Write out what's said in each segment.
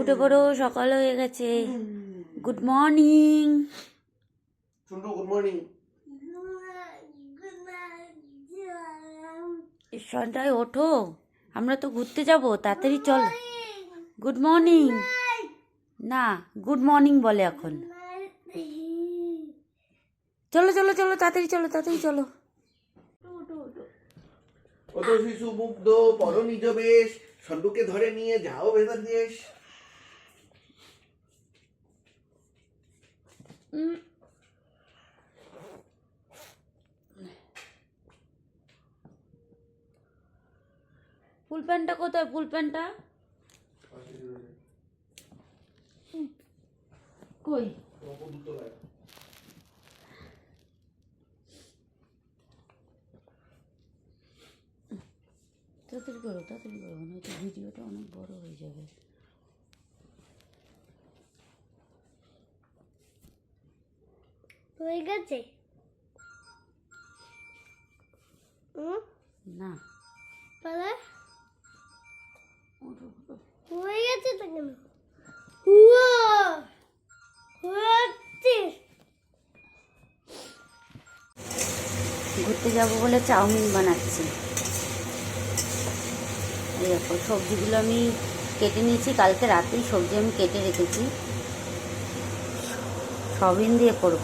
উঠে পড়ো, সকাল হয়ে গেছে। Good morning. Good morning. সন্ধ্যায় ওঠো, আমরা তো ঘুরতে যাব, তাড়াতাড়ি চল। গুড মর্নিং না, গুড মর্নিং বলে এখন। চলো চলো চলো, তাড়াতাড়ি চলো, তাড়াতাড়ি চলো। কত শিশু মুগ্ধ পর নিজ বেশ, সন্ডুকে ধরে নিয়ে যাও ভেতর দেশ। ফুল প্যান্টটা কোথায়? ফুল প্যান্টটা কই? তাড়াতাড়ি করো, তাড়াতাড়ি করো, নয়তো ভিডিওটা অনেক বড় হয়ে যাবে। হয়ে গেছে না তাহলে ওঠো, ওঠো। হয়ে গেছে তো কেন? ঘুরতে যাব বলে চাউমিন বানাচ্ছি। এই দেখো, সবজিগুলো আমি কেটে নিয়েছি, কালকে রাতেই সবজি আমি কেটে রেখেছি, সয়াবিন দিয়ে করব।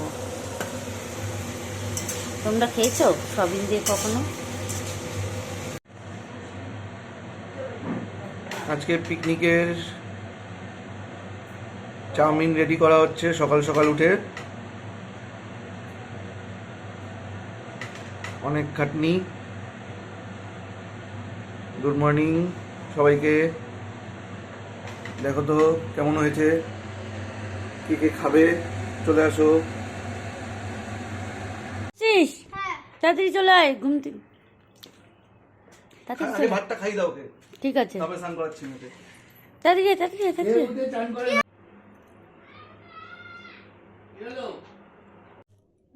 তোমরা খেয়েছো সয়াবিন দিয়ে কখনো? আজকে পিকনিকের চাউমিন রেডি করা হচ্ছে সকাল সকাল উঠে। অনেক খাটনি। গুড মর্নিং সবাইকে। দেখো তো কেমন হয়েছে, কে কে খাবে, চলে আসো। তাড়াতাড়ি চলে আয়, ঘুম থেকে তাড়াতাড়ি আগে চলে। ভাতটা খাই দাও ওকে, ঠিক আছে, তবে স্নান করাচ্ছি ওকে। তাড়াতাড়ি আয়, তাড়াতাড়ি আয়, তাড়াতাড়ি আয়।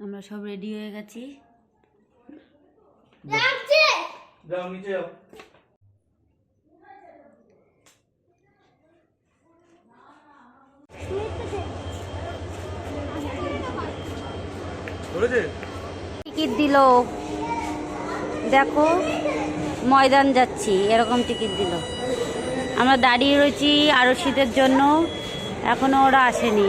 আমরা সব রেডি হয়ে গেছি। যাও নিচে যাও। ধরেছে? টিকিট দিল, দেখো ময়দান যাচ্ছি, এরকম টিকিট দিল। আমরা দাঁড়িয়ে রয়েছি আরশিদের জন্য, এখনো ওরা আসেনি।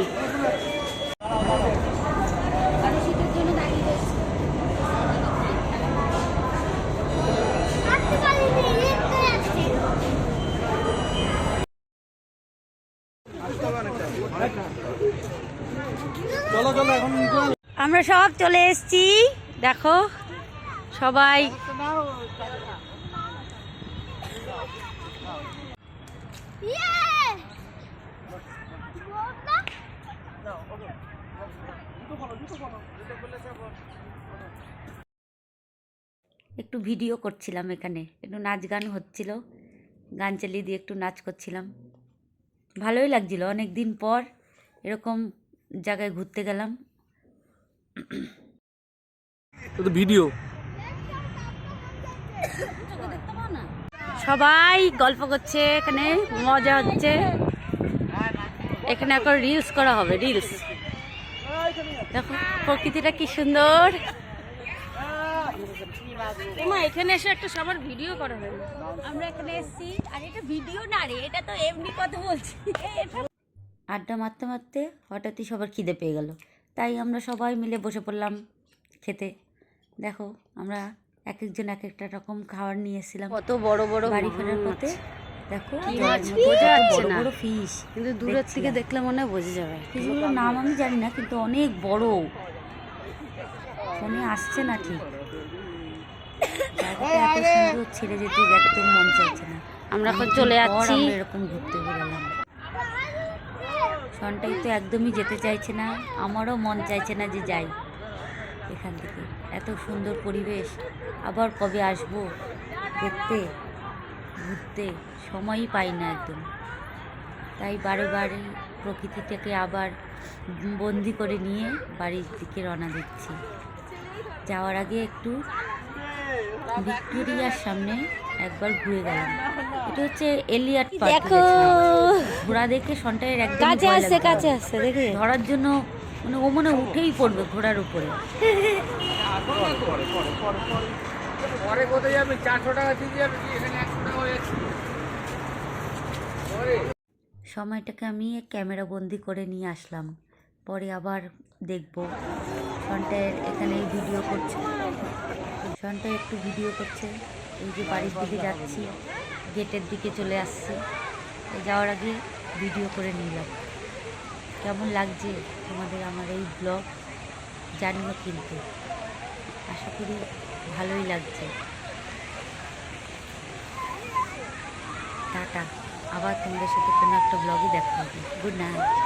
চলো চলো এখন আমরা সব চলে এসেছি, দেখো সবাই। একটু ভিডিও করছিলাম, এখানে একটু নাচ গান হচ্ছিল, গান চালিয়ে দিয়ে একটু নাচ করছিলাম। ভালোই লাগছিল, অনেক দিন পর এরকম জায়গায় ঘুরতে গেলাম। ভিডিও সবাই গল্প করছে, এখানে মজা হচ্ছে। এখানে এখন রিলস করা হবে, রিলস। দেখো প্রকৃতিটা কি সুন্দর। এখানে এসে একটা সবার ভিডিও করা হবে। আমরা এখানে এসেছি, আর এটা ভিডিও না রে, এটা তো এমনি কথা বলছি। আড্ডা মারতে মারতে হঠাৎই সবার খিদে পেয়ে গেল, তাই আমরা সবাই মিলে বসে পড়লাম খেতে। দেখো আমরা এক একজন এক একটা রকম খাবার নিয়ে এসেছিলাম। কত বড় বড় বাড়ি ফেরার পথে দেখো বড় বড় ফিশ, কিন্তু দূরের থেকে দেখলে মনে হয় বোঝা যাবে। ফিশগুলোর নাম আমি জানি না, কিন্তু অনেক বড়, মনে আসছে না ঠিক। এত সুন্দর ছেড়ে যেতে একদম মন চাইছে না। আমরা এখন চলে যাচ্ছি, এরকম ঘুরতে বেরোলাম। সনটাই তো একদমই যেতে চাইছে না, আমারও মন চাইছে না যে যাই এখান থেকে। এত সুন্দর পরিবেশ, আবার কবে আসবো দেখতে, ঘুরতে সময়ই পাই না একদম। তাই বারে বারে প্রকৃতিটাকে আবার বন্দি করে নিয়ে বাড়ির দিকে রওনা দিচ্ছি। যাওয়ার আগে একটু ভিক্টোরিয়ার সামনে একবার ঘুরে গেলাম। এটা হচ্ছে এলিয়াট পার্ক। দেখো ঘোড়া দেখে সন্টায়ের একদম কাছে আসছে কাছে আসছে দেখে ধরার জন্য মানে ও মনে উঠেই পড়বে ঘোড়ার উপরে। পরে কোথায় যাবে? 400 টাকা দিয়ে যাবে, এখানে 100 টাকা হয়ে যাচ্ছে। সময়টাকে আমি ক্যামেরা বন্দি করে নিয়ে আসলাম, পরে আবার দেখব। সন্টায়ের এখানে ভিডিও করছে, সন্টায় একটু ভিডিও করছে। এই যে বাড়ির দিকে যাচ্ছি, গেটের দিকে চলে আসছি, যাওয়ার আগে ভিডিও করে নিলাম। কেমন লাগছে তোমাদের আমার এই ব্লগ জানিও কিন্তু, আশা করি ভালোই লাগছে। টাটা, আবার তোমাদের সাথে কোনো একটা ব্লগে দেখা হবে। Good night.